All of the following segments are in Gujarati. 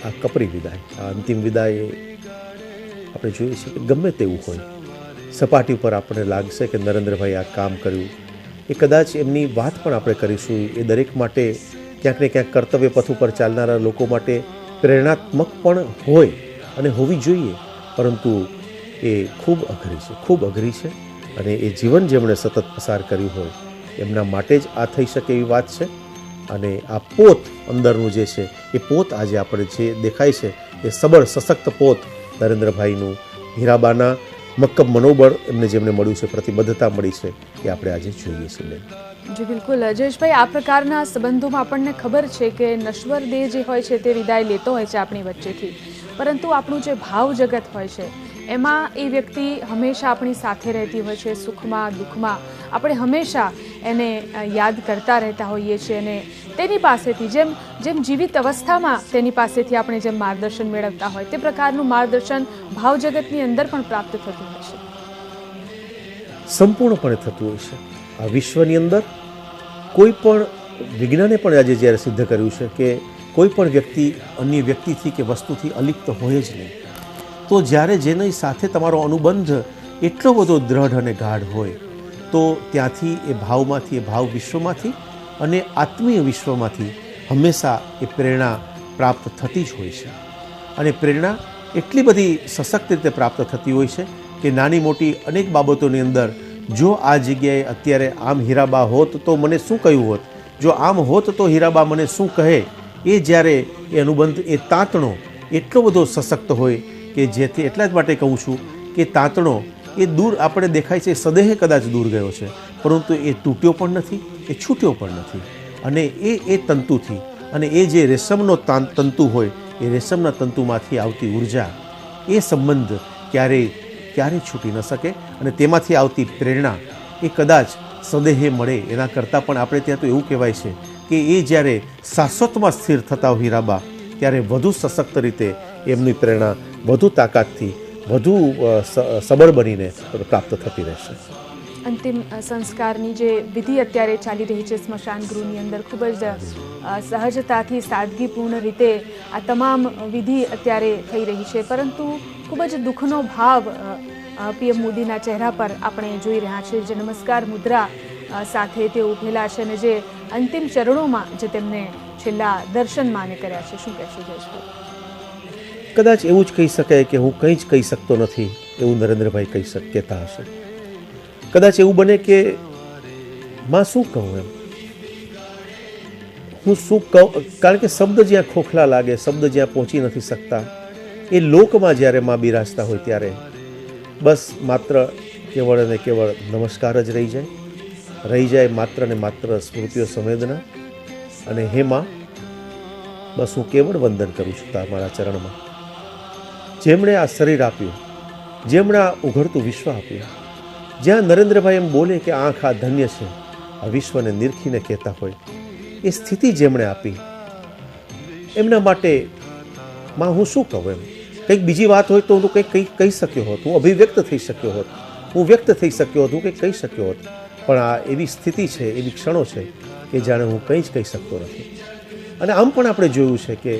આ કપરી વિદાય, આ અંતિમ વિદાય આપણે જોઈએ છીએ કે ગમે તેવું હોય, સપાટી ઉપર આપણને લાગશે કે નરેન્દ્રભાઈ આ કામ કર્યું, એ કદાચ એમની વાત પણ આપણે કરીશું, એ દરેક માટે ક્યાંક ને ક્યાંક કર્તવ્ય પથ ઉપર ચાલનારા લોકો માટે પ્રેરણાત્મક પણ હોય અને હોવી જોઈએ, પરંતુ એ ખૂબ અઘરી છે અને એ જીવન જેમણે સતત પસાર કર્યું હોય એમના માટે જ આ થઈ શકે એવી વાત છે. અને આ પોત અંદરનું જે છે એ પોત આજે આપણે જે દેખાય છે એ સબળ સશક્ત પોત નરેન્દ્રભાઈનું, હીરાબાના મક્કમ મનોબળ એમને જેમને મળ્યું છે, પ્રતિબદ્ધતા મળી છે, એ આપણે આજે જોઈએ છીએ. જી બિલકુલ જયેશભાઈ, આ પ્રકારના સંબંધોમાં આપણને ખબર છે કે નશ્વર દેહ જે હોય છે તે વિદાય લેતો હોય છે આપણી વચ્ચેથી, પરંતુ આપણું જે ભાવ જગત હોય છે એમાં એ વ્યક્તિ હંમેશા આપણી સાથે રહેતી હોય છે, સુખમાં દુઃખમાં આપણે હંમેશા એને યાદ કરતા રહેતા હોઈએ છીએ અને તેની પાસેથી જેમ જીવિત અવસ્થામાં તેની પાસેથી આપણે જેમ માર્ગદર્શન મેળવતા હોય તે પ્રકારનું માર્ગદર્શન ભાવ જગતની અંદર પણ પ્રાપ્ત થતું હોય છે. સંપૂર્ણપણે થતું હોય છે. આ વિશ્વની અંદર કોઈ પણ વિજ્ઞાને પણ આજે જ્યારે સિદ્ધ કર્યું છે કે કોઈ પણ વ્યક્તિ અન્ય વ્યક્તિથી કે વસ્તુથી અલિપ્ત હોય જ નહીં, તો જ્યારે જેની સાથે તમારો અનુબંધ એટલો બધો દ્રઢ અને ગાઢ હોય તો ત્યાંથી એ ભાવમાંથી, એ ભાવ વિશ્વમાંથી અને આત્મીય વિશ્વમાંથી હંમેશા એ પ્રેરણા પ્રાપ્ત થતી જ હોય છે. અને પ્રેરણા એટલી બધી સશક્ત રીતે પ્રાપ્ત થતી હોય છે કે નાની મોટી અનેક બાબતોની અંદર જો આ જગ્યાએ અત્યારે આમ હીરાબા હોત તો મને શું કહ્યું હોત, જો આમ હોત તો હીરાબા મને શું કહે, એ જ્યારે એ અનુબંધ, એ તાંતણો એટલો બધો સશક્ત હોય કે જેથી એટલા જ માટે કહું છું કે તાંતણો એ દૂર આપણે દેખાય છે, સદેહે કદાચ દૂર ગયો છે, પરંતુ એ તૂટ્યો પણ નથી, એ છૂટ્યો પણ નથી. અને એ તંતુથી, અને એ જે રેશમનો તંતુ હોય એ રેશમના તંતુમાંથી આવતી ઉર્જા, એ સંબંધ ક્યારેય છૂટી ન શકે. અને તેમાંથી આવતી પ્રેરણા એ કદાચ સદેહે મળે એના કરતાં પણ આપણે ત્યાં તો એવું કહેવાય છે કે એ જ્યારે શાશ્વતમાં સ્થિર થતા હોય હીરાબા, ત્યારે વધુ સશક્ત રીતે એમની પ્રેરણા વધુ તાકાતથી, વધુ સબળ બનીને પ્રાપ્ત થતી રહેશે. અંતિમ સંસ્કારની જે વિધિ અત્યારે ચાલી રહી છે સ્મશાન ગૃહની અંદર, ખૂબ જ સહજતાથી, સાદગીપૂર્ણ રીતે આ તમામ વિધિ અત્યારે થઈ રહી છે, પરંતુ ખૂબ જ દુઃખનો ભાવ પીએમ મોદીના ચહેરા પર આપણે જોઈ રહ્યા છીએ. જે નમસ્કાર મુદ્રા સાથે તે ઉભેલા છે અને જે અંતિમ ચરણોમાં જે તેમને છેલ્લા દર્શન માને કર્યા છે, શું કહેશો જયેશભાઈ? કદાચ એવું જ કહી શકાય કે હું કંઈ જ કહી શકતો નથી એવું નરેન્દ્રભાઈ કહી કહેતા હશે. કદાચ એવું બને કે માં શું કહું, એમ હું શું કહું, કારણ કે શબ્દ જ્યાં ખોખલા લાગે, શબ્દ જ્યાં પહોંચી નથી શકતા, એ લોકમાં જ્યારે માં બિરાજતા હોય ત્યારે બસ માત્ર કેવળ અને કેવળ નમસ્કાર જ રહી જાય માત્ર ને માત્ર સ્મૃતિઓ સંવેદના. અને હે માં, બસ હું કેવળ વંદન કરું છું તમારા ચરણમાં. જેમણે આ શરીર આપ્યું, જેમણે આ ઉઘડતું વિશ્વ આપ્યું, જ્યાં નરેન્દ્રભાઈ એમ બોલે કે આંખ આ ધન્ય છે, આ વિશ્વને નિરખીને કહેતા હોય, એ સ્થિતિ જેમણે આપી, એમના માટે માં હું શું કહું? એમ કંઈક બીજી વાત હોય તો હું કંઈક કહી શક્યો હોત, હું અભિવ્યક્ત થઈ શક્યો હોત, હું વ્યક્ત થઈ શક્યો હોત, હું કંઈક કહી શક્યો હોત, પણ આ એવી સ્થિતિ છે, એવી ક્ષણો છે કે જાણે હું કંઈ જ કહી શકતો નથી. અને આમ પણ આપણે જોયું છે કે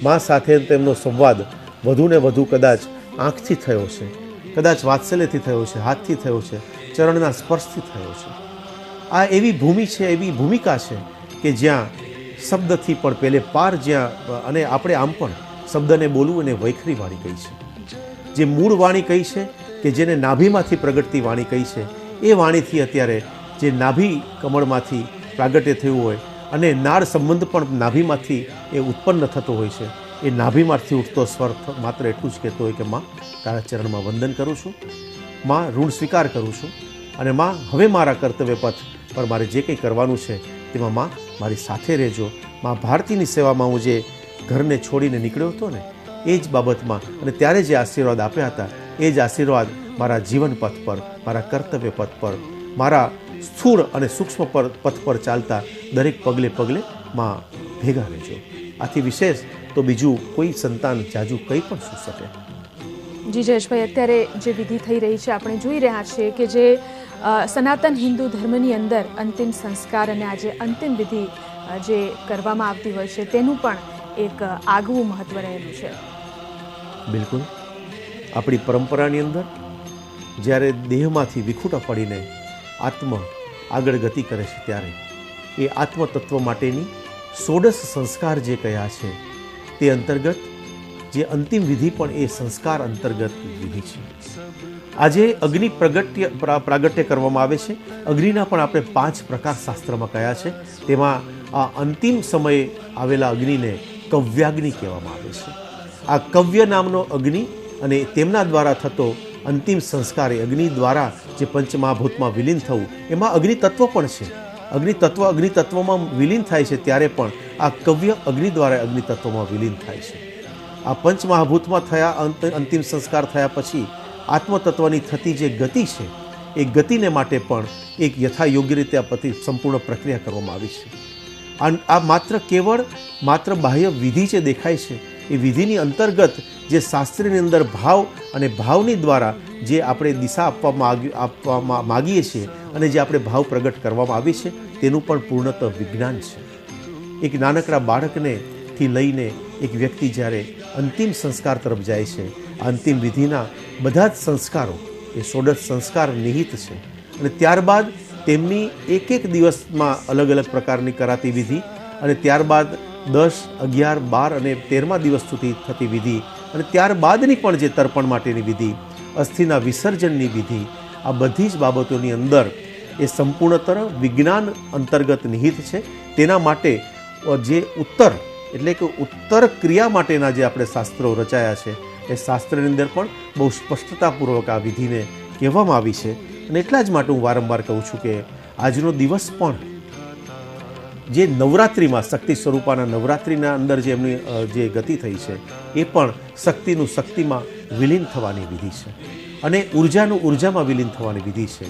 મા સાથે તેમનો સંવાદ વધુ ને વધુ કદાચ આંખથી થયો છે, કદાચ વાત્સલ્યથી થયો છે, હાથથી થયો છે, ચરણના સ્પર્શથી થયો છે. આ એવી ભૂમિ છે, એવી ભૂમિકા છે કે જ્યાં શબ્દથી પણ પહેલે પાર, જ્યાં, અને આપણે આમ પણ શબ્દને બોલવું એને વૈખરી વાણી કહી છે, જે મૂળ વાણી કહી છે, કે જેને નાભીમાંથી પ્રગટતી વાણી કહી છે, એ વાણીથી અત્યારે જે નાભી કમળમાંથી પ્રાગટ્ય થયું હોય અને નાળ સંબંધ પણ નાભીમાંથી એ ઉત્પન્ન થતો હોય છે, એ નાભીમાંથી ઉઠતો સ્વર માત્ર એટલું જ કહેતો હોય કે માં, તારા ચરણમાં વંદન કરું છું, માં ઋણ સ્વીકાર કરું છું, અને માં હવે મારા કર્તવ્ય પથ પર મારે જે કંઈ કરવાનું છે તેમાં માં મારી સાથે રહેજો. માં ભારતીની સેવામાં હું જે ઘરને છોડીને નીકળ્યો હતો ને, એ જ બાબતમાં અને ત્યારે જે આશીર્વાદ આપ્યા હતા, એ જ આશીર્વાદ મારા જીવન પથ પર, મારા કર્તવ્ય પથ પર, મારા સ્થૂળ અને સૂક્ષ્મ પથ પર ચાલતા દરેક પગલે પગલે માં ભેગા રહેજો. આથી વિશેષ તો બીજું કોઈ સંતાન જાજુ કંઈ પણ શું શકે. જી જયેશભાઈ, અત્યારે જે વિધિ થઈ રહી છે આપણે જોઈ રહ્યા છીએ કે જે સનાતન હિન્દુ ધર્મની અંદર અંતિમ સંસ્કાર અને આજે અંતિમ વિધિ જે કરવામાં આવતી હોય છે તેનું પણ એક આગવું મહત્વ રહેલું છે? બિલકુલ. આપણી પરંપરાની અંદર જ્યારે દેહમાંથી વિખૂટા પડીને આત્મા આગળ ગતિ કરે છે ત્યારે એ આત્મતત્વ માટેની ષોડશ સંસ્કાર જે કયા છે તે અંતર્ગત જે અંતિમ વિધિ પણ એ સંસ્કાર અંતર્ગત વિધિ છે. આજે અગ્નિ પ્રાગટ્ય કરવામાં આવે છે. અગ્નિના પણ આપણે 5 પ્રકાર શાસ્ત્રમાં કયા છે. તેમાં આ અંતિમ સમયે આવેલા અગ્નિને કવ્યાગ્નિ કહેવામાં આવે છે. આ કવ્ય નામનો અગ્નિ અને તેમના દ્વારા થતો અંતિમ સંસ્કાર એ અગ્નિ દ્વારા જે પંચમહાભૂતમાં વિલીન થવું, એમાં અગ્નિ તત્વ પણ છે. અગ્નિ તત્વમાં વિલીન થાય છે ત્યારે પણ આ કવ્ય અગ્નિ દ્વારા અગ્નિ તત્વમાં વિલીન થાય છે. આ પંચમહાભૂતમાં થયા અંતિમ સંસ્કાર થયા પછી આત્મતત્વની થતી જે ગતિ છે એ ગતિને માટે પણ એક યથા યોગ્ય રીતે આ સંપૂર્ણ પ્રક્રિયા કરવામાં આવી છે. આ માત્ર બાહ્ય વિધિ જે દેખાય છે એ વિધિની અંતર્ગત જે શાસ્ત્રની અંદર ભાવ અને ભાવની દ્વારા જે આપણે દિશા આપવા માગીએ છીએ અને જે આપણે ભાવ પ્રગટ કરવામાં આવી છે તેનું પણ પૂર્ણતઃ વિજ્ઞાન છે. એક નાનકડા બાળકને થી લઈને એક વ્યક્તિ જ્યારે અંતિમ સંસ્કાર તરફ જાય છે, અંતિમ વિધિના બધા જ સંસ્કારો એ ષોડશ સંસ્કાર નિહિત છે. અને ત્યારબાદ તેમની એક દિવસમાં અલગ અલગ પ્રકારની કરાતી વિધિ અને ત્યારબાદ 10, 11, 12 અને 13મા દિવસ સુધી થતી વિધિ અને ત્યારબાદની પણ જે તર્પણ માટેની વિધિ, અસ્થિના વિસર્જનની વિધિ, આ બધી જ બાબતોની અંદર એ સંપૂર્ણતર વિજ્ઞાન અંતર્ગત નિહિત છે. તેના માટે જે ઉત્તર ક્રિયા માટેના જે આપણે શાસ્ત્રો રચાયા છે એ શાસ્ત્રની અંદર પણ બહુ સ્પષ્ટતાપૂર્વક આ વિધિને કહેવામાં આવી છે. અને એટલા જ માટે હું વારંવાર કહું છું કે આજનો દિવસ પણ જે નવરાત્રિમાં શક્તિ સ્વરૂપાના નવરાત્રિના અંદર જે એમની જે ગતિ થઈ છે એ પણ શક્તિનું શક્તિમાં વિલીન થવાની વિધિ છે અને ઉર્જાનું ઉર્જામાં વિલીન થવાની વિધિ છે.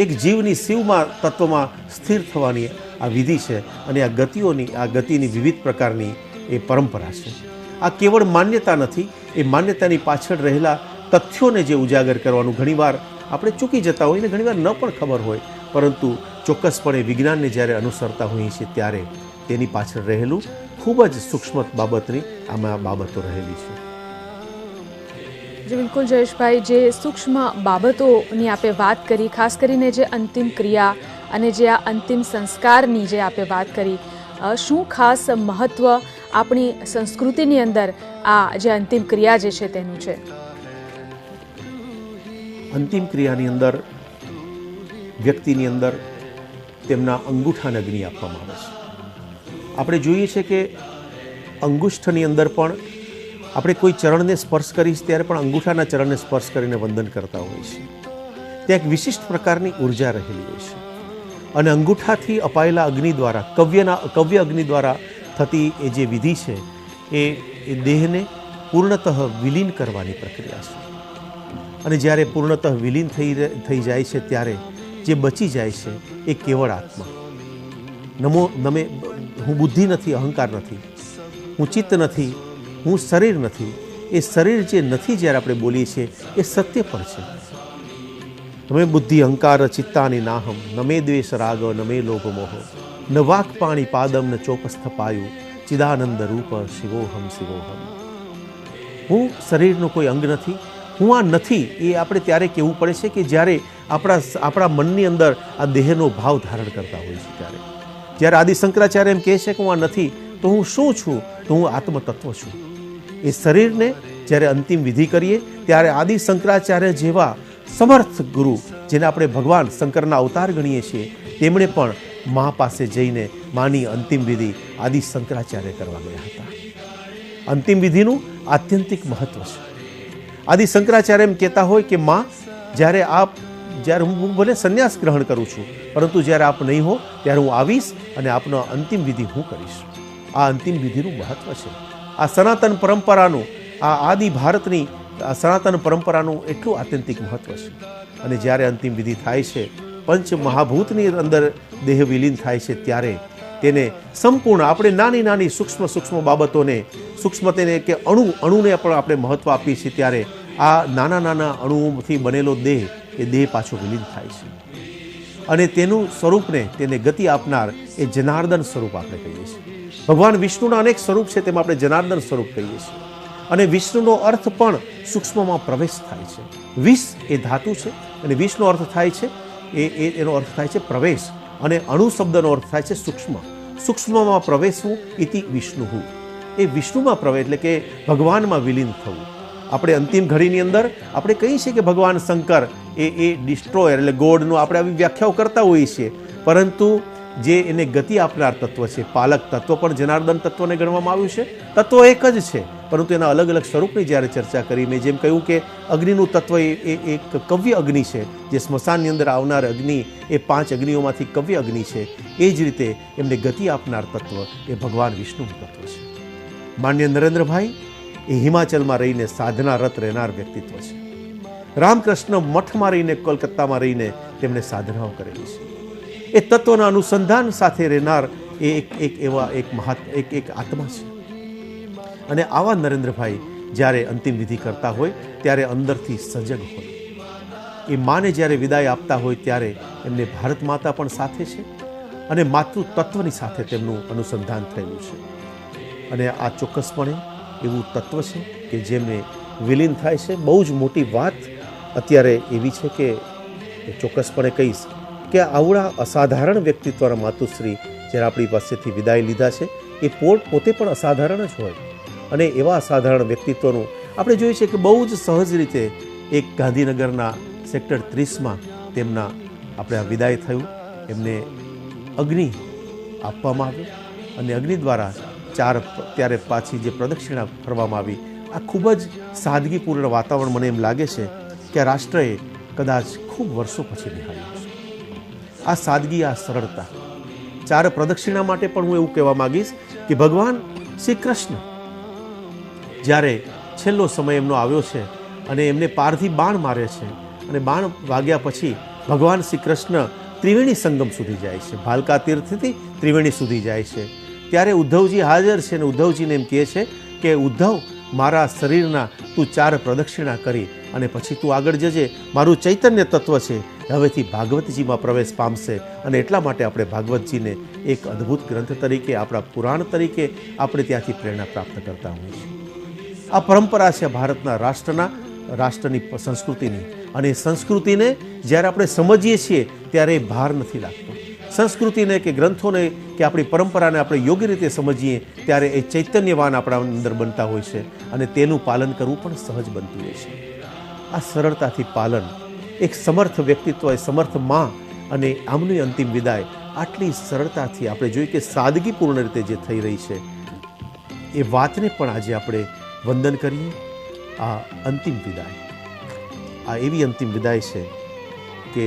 એક જીવની શિવમાં તત્વમાં સ્થિર થવાની આ વિધિ છે અને આ ગતિની વિવિધ પ્રકારની એ પરંપરા છે. આ કેવળ માન્યતા નથી, એ માન્યતાની પાછળ રહેલા તથ્યોને જે ઉજાગર કરવાનું ઘણીવાર આપણે ચૂકી જતા હોય ને ઘણીવાર ન પણ ખબર હોય, પરંતુ ચોક્કસપણે વિજ્ઞાનને જ્યારે અનુસરતા હોઈએ છીએ ત્યારે તેની પાછળ રહેલું ખૂબ જ સૂક્ષ્મ બાબતની આમાં બાબતો રહેલી છે. જી બિલકુલ જયેશભાઈ, જે સૂક્ષ્મ બાબતોની આપે વાત કરી, ખાસ કરીને જે અંતિમ ક્રિયા અને જે આ અંતિમ સંસ્કારની જે આપે વાત કરી, શું ખાસ મહત્વ આપણી સંસ્કૃતિની અંદર આ જે અંતિમ ક્રિયા જે છે તેનું છે? અંતિમ ક્રિયાની અંદર વ્યક્તિની અંદર તેમના અંગૂઠાને અગ્નિ આપવામાં આવે છે. આપણે જોઈએ છે કે અંગુષ્ઠની અંદર પણ આપણે કોઈ ચરણને સ્પર્શ કરીશ ત્યારે પણ અંગૂઠાના ચરણને સ્પર્શ કરીને વંદન કરતા હોઈએ છીએ. ત્યાં એક વિશિષ્ટ પ્રકારની ઉર્જા રહેલી હોય છે અને અંગૂઠાથી અપાયેલા અગ્નિ દ્વારા કવ્ય અગ્નિ દ્વારા થતી એ જે વિધિ છે એ દેહને પૂર્ણતઃ વિલીન કરવાની પ્રક્રિયા છે. અને જ્યારે પૂર્ણતઃ વિલીન થઈ જાય છે ત્યારે જે બચી જાય છે એ કેવળ આત્મા. હું બુદ્ધિ નથી, અહંકાર નથી, હું ચિત્ત નથી, હું શરીર નથી. એ શરીર જે નથી જ્યારે આપણે બોલીએ છીએ એ સત્ય પણ છે. નમે બુદ્ધિ અહંકાર ચિત્તાની નાહમ, નમે દ્વેષ રાગ નમે લોભ મોહ, ન વાક પાણી પાદમ ન ચોકસ્થ પાયું, ચિદાનંદ રૂપ શિવોહમ શિવોહમ. હું શરીરનું કોઈ અંગ નથી, હું આ નથી. એ આપણે ત્યારે કહેવું પડે છે કે જ્યારે આપણા મનની અંદર આ દેહનો ભાવ ધારણ કરતા હોય છે ત્યારે. જ્યારે આદિ શંકરાચાર્ય એમ કહે છે કે હું આ નથી તો હું શું છું? તો હું આત્મતત્વ છું. એ શરીરને જ્યારે અંતિમ વિધિ કરીએ ત્યારે આદિ શંકરાચાર્ય જેવા સમર્થ ગુરુ, જેને આપણે ભગવાન શંકરના અવતાર ગણીએ છીએ, તેમણે પણ મા પાસે જઈને માની અંતિમ વિધિ આદિ શંકરાચાર્ય કરવા ગયા હતા. અંતિમ વિધિનું આત્યંતિક મહત્વ છે. આદિ શંકરાચાર્ય એમ કહેતા હોય કે મા, જ્યારે હું ભલે સંન્યાસ ગ્રહણ કરું છું, પરંતુ જ્યારે આપ નહીં હો ત્યારે હું આવીશ અને આપનો અંતિમ વિધિ હું કરીશ. આ અંતિમ વિધિનું મહત્વ છે. આ સનાતન પરંપરાનું, આ આદિ ભારતની આ સનાતન પરંપરાનું એટલું આત્યંતિક મહત્વ છે. અને જ્યારે અંતિમ વિધિ થાય છે, પંચ મહાભૂતની અંદર દેહ વિલીન થાય છે, ત્યારે તેને સંપૂર્ણ આપણે નાની સૂક્ષ્મ બાબતોને, સૂક્ષ્મતાને કે અણુને પણ આપણે મહત્વ આપીએ છીએ. ત્યારે આ નાના અણુઓથી બનેલો દેહ એ દેહ પાછો વિલીન થાય છે અને તેનું સ્વરૂપને તેને ગતિ આપનાર એ જનાર્દન સ્વરૂપ આપણે કહીએ છીએ. ભગવાન વિષ્ણુના અનેક સ્વરૂપ છે, તેમાં આપણે જનાર્દન સ્વરૂપ કહીએ છીએ. અને વિષ્ણુનો અર્થ પણ સૂક્ષ્મમાં પ્રવેશ થાય છે. વિષ એ ધાતુ છે અને વિષનો અર્થ થાય છે એનો અર્થ થાય છે પ્રવેશ, અને અણુ શબ્દનો અર્થ થાય છે સૂક્ષ્મ. સૂક્ષ્મમાં પ્રવેશવું ઇતિ વિષ્ણુ. એ વિષ્ણુમાં પ્રવેશ એટલે કે ભગવાનમાં વિલીન થવું. આપણે અંતિમ ઘડીની અંદર આપણે કહીએ છીએ કે ભગવાન શંકર એ ડિસ્ટ્રોયર એટલે ગોડનું આપણે આવી વ્યાખ્યાઓ કરતા હોઈએ છીએ, પરંતુ જે એને ગતિ આપનાર તત્વ છે, પાલક તત્વ પણ જનાર્દન તત્વને ગણવામાં આવ્યું છે. તત્વ એક જ છે, પરંતુ એના અલગ અલગ સ્વરૂપની જ્યારે ચર્ચા કરી, મેં જેમ કહ્યું કે અગ્નિનું તત્વ એ એક કવ્ય અગ્નિ છે, જે સ્મશાનની અંદર આવનાર અગ્નિ એ 5 અગ્નિઓમાંથી કવ્ય અગ્નિ છે. એ જ રીતે એમને ગતિ આપનાર તત્વ એ ભગવાન વિષ્ણુનું તત્વ છે. માન્ય નરેન્દ્રભાઈ એ હિમાચલમાં રહીને સાધનારત રહેનાર વ્યક્તિત્વ છે. રામકૃષ્ણ મઠમાં રહીને, કોલકાતામાં રહીને તેમણે સાધનાઓ કરેલી છે. એ તત્વના અનુસંધાન સાથે રહેનાર એ એક આત્મા છે. અને આવા નરેન્દ્રભાઈ જ્યારે અંતિમ વિધિ કરતા હોય ત્યારે અંદરથી સજગ હોય. એ માને જ્યારે વિદાય આપતા હોય ત્યારે એમને ભારત માતા પણ સાથે છે અને માતૃ તત્વની સાથે તેમનું અનુસંધાન થયેલું છે. અને આ ચોક્કસપણે એવું તત્વ છે કે જેમને વિલીન થાય છે. બહુ જ મોટી વાત અત્યારે એવી છે કે ચોક્કસપણે કહીશ કે આવડા અસાધારણ વ્યક્તિત્વના માતુશ્રી જ્યારે આપણી પાસેથી વિદાય લીધા છે, એ પોતે પણ અસાધારણ જ હોય. અને એવા અસાધારણ વ્યક્તિત્વનું આપણે જોઈએ છે કે બહુ જ સહજ રીતે એક ગાંધીનગરના સેક્ટર 30માં તેમના આપણે આ વિદાય થયું. એમને અગ્નિ આપવામાં આવ્યો અને અગ્નિ દ્વારા ત્યારે પાછી જે પ્રદક્ષિણા ફરવામાં આવી, આ ખૂબ જ સાદગીપૂર્ણ વાતાવરણ મને એમ લાગે છે કે આ રાષ્ટ્રએ કદાચ ખૂબ વર્ષો પછી નિહાળ્યું છે. આ સાદગી, આ સરળતા. 4 પ્રદક્ષિણા માટે પણ હું એવું કહેવા માંગીશ કે ભગવાન શ્રી કૃષ્ણ જ્યારે છેલ્લો સમય એમનો આવ્યો છે અને એમને પારથી બાણ મારે છે અને બાણ વાગ્યા પછી ભગવાન શ્રી કૃષ્ણ ત્રિવેણી સંગમ સુધી જાય છે, ભાલકા તીર્થથી ત્રિવેણી સુધી જાય છે. ત્યારે ઉદ્ધવજી હાજર છે અને ઉદ્ધવજીને એમ કહે છે કે ઉદ્ધવ, મારા શરીરના તું 4 પ્રદક્ષિણા કરી અને પછી તું આગળ જજે. મારું ચૈતન્ય તત્વ છે હવેથી ભાગવતજીમાં પ્રવેશ પામશે, અને એટલા માટે આપણે ભાગવતજીને એક અદ્ભુત ગ્રંથ તરીકે, આપણા પુરાણ તરીકે આપણે ત્યાંથી પ્રેરણા પ્રાપ્ત કરતા હોઈએ છીએ. આ પરંપરા છે ભારતના રાષ્ટ્રની સંસ્કૃતિની, અને સંસ્કૃતિને જ્યારે આપણે સમજીએ છીએ ત્યારે ભાર નથી લાગતો. સંસ્કૃતિને કે ગ્રંથોને કે આપણી પરંપરાને આપણે યોગ્ય રીતે સમજીએ ત્યારે એ ચૈતન્યવાન આપણા અંદર બનતા હોય છે અને તેનું પાલન કરવું પણ સહજ બનતું હોય છે. આ સરળતાથી પાલન, એક સમર્થ વ્યક્તિત્વ, સમર્થ માં અને આમની અંતિમ વિદાય આટલી સરળતાથી આપણે જોઈએ કે સાદગીપૂર્ણ રીતે જે થઈ રહી છે, એ વાતને પણ આજે આપણે વંદન કરીએ. આ અંતિમ વિદાય, આ એવી અંતિમ વિદાય છે કે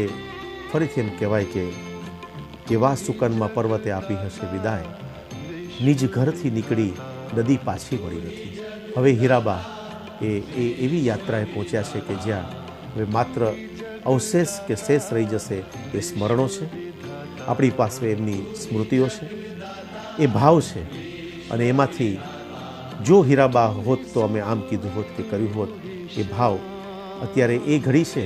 ફરીથી એમ કહેવાય કે કેવા સુકનમાં પર્વતે આપી હશે વિદાય, નિજ ઘરથી નીકળી નદી પાછી વળી નથી. હવે હીરાબા એ એવી યાત્રાએ પહોંચ્યા છે કે જ્યાં હવે માત્ર અવશેષ કે શેષ રહી જશે એ સ્મરણો છે, આપણી પાસે એમની સ્મૃતિઓ છે, એ ભાવ છે. અને એમાંથી જો હીરાબા હોત તો અમે આમ કીધું હોત કે કર્યું હોત, એ ભાવ અત્યારે એ ઘડી છે